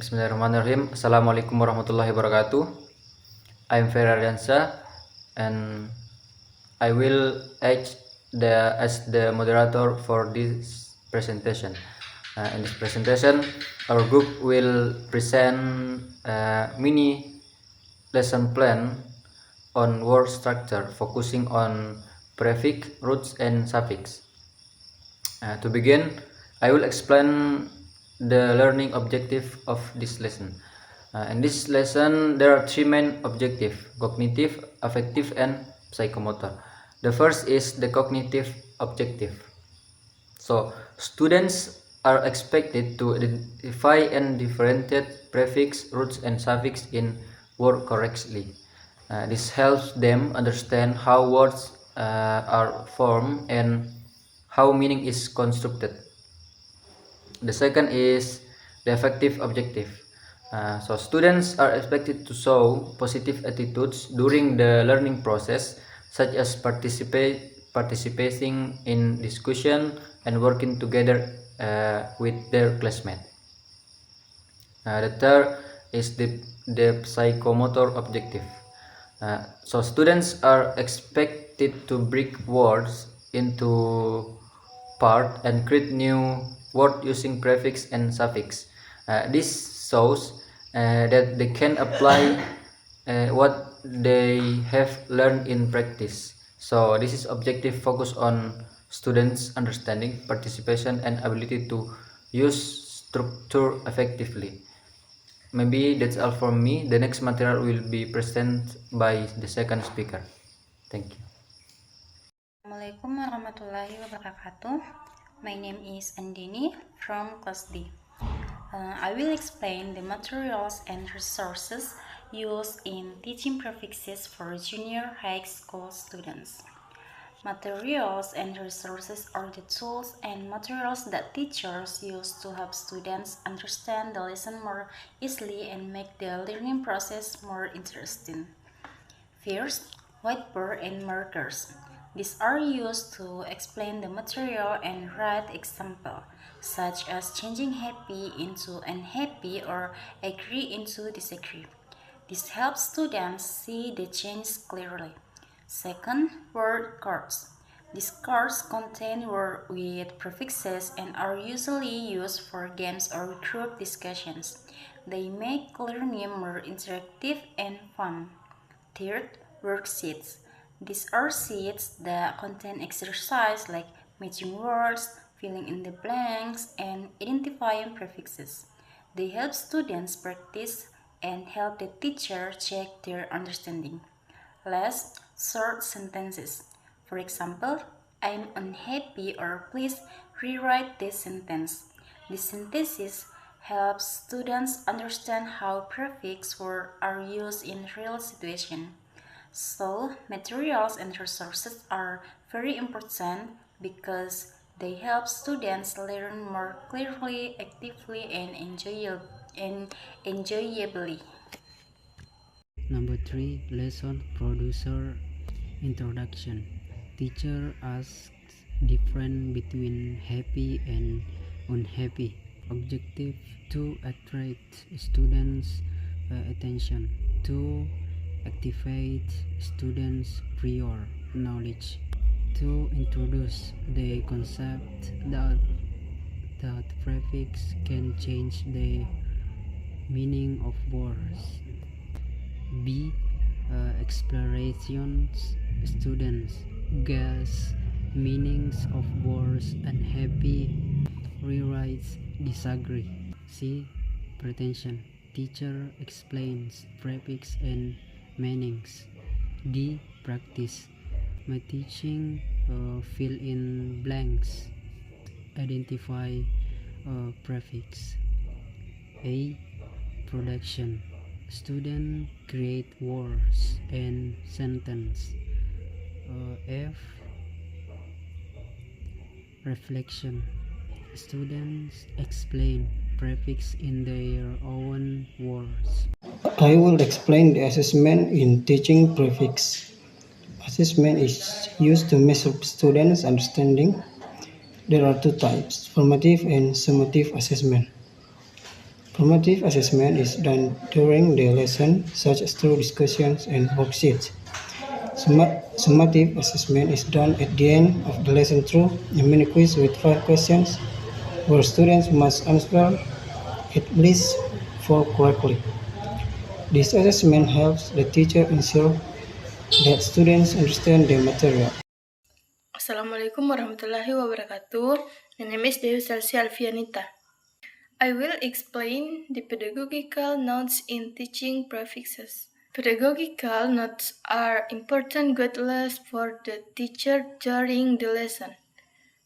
Bismillahirrahmanirrahim. Assalamualaikum warahmatullahi wabarakatuh. I'm Ferardiansa and I will act as the moderator for this presentation. In this presentation, our group will present a mini lesson plan on word structure, focusing on prefix, roots, and suffix. To begin, I will explain the learning objective of this lesson. In this lesson, there are three main objectives: cognitive, affective, and psychomotor. The first is the cognitive objective. So, students are expected to identify and differentiate prefix, roots, and suffix in word correctly. This helps them understand how words are formed and how meaning is constructed. The second is the affective objective. So students are expected to show positive attitudes during the learning process, such as participating in discussion and working together with their classmates. The third is the psychomotor objective. So students are expected to break words into part and create new word using prefix and suffix. This shows that they can apply what they have learned in practice. So this is objective focus on students' understanding, participation, and ability to use structure effectively. Maybe that's all from me. The next material will be presented by the second speaker. Thank you. Assalamualaikum warahmatullahi wabarakatuh. My name is Andini from class D. I will explain the materials and resources used in teaching prefixes for junior high school students. Materials and resources are the tools and materials that teachers use to help students understand the lesson more easily and make the learning process more interesting. First, whiteboard and markers. These are used to explain the material and write examples, such as changing happy into unhappy or agree into disagree. This helps students see the change clearly. Second, word cards. These cards contain words with prefixes and are usually used for games or group discussions. They make learning more interactive and fun. Third, worksheets. These are sheets that contain exercises like matching words, filling in the blanks, and identifying prefixes. They help students practice and help the teacher check their understanding. Last, short sentences. For example, I'm unhappy, or please rewrite this sentence. These sentences help students understand how prefix words are used in real situations. So, materials and resources are very important because they help students learn more clearly, actively, and enjoyably. Number 3, lesson producer introduction. Teacher asks difference between happy and unhappy. Objective: to attract students' attention, to activate students' prior knowledge, to introduce the concept that prefix can change the meaning of words. B. Explorations. Students guess meanings of words unhappy, rewrites, disagree. C. Pretension. Teacher explains prefix and meanings. D. Practice. My teaching fill in blanks. Identify prefix. A. Production. Student create words and sentence. F. Reflection. Students explain prefix in their own words. I will explain the assessment in teaching prefix. Assessment is used to measure students' understanding. There are two types: formative and summative assessment. Formative assessment is done during the lesson, such as through discussions and worksheets. Summative assessment is done at the end of the lesson through a mini quiz with 5 questions, where students must answer at least 4 correctly. This assessment helps the teacher ensure that students understand the material. Assalamualaikum warahmatullahi wabarakatuh. My name is Dewi Selsi Alfianita. I will explain the pedagogical notes in teaching prefixes. Pedagogical notes are important guidelines for the teacher during the lesson.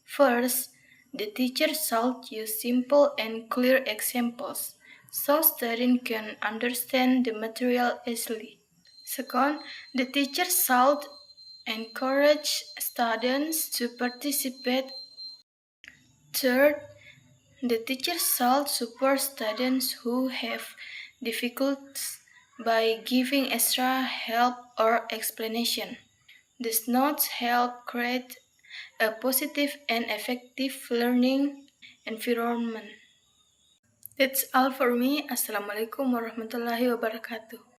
First, the teacher should use simple and clear examples so students can understand the material easily. Second, the teacher should encourage students to participate. Third, the teacher should support students who have difficulties by giving extra help or explanation. These notes help create a positive and effective learning environment. That's all for me. Assalamualaikum warahmatullahi wabarakatuh.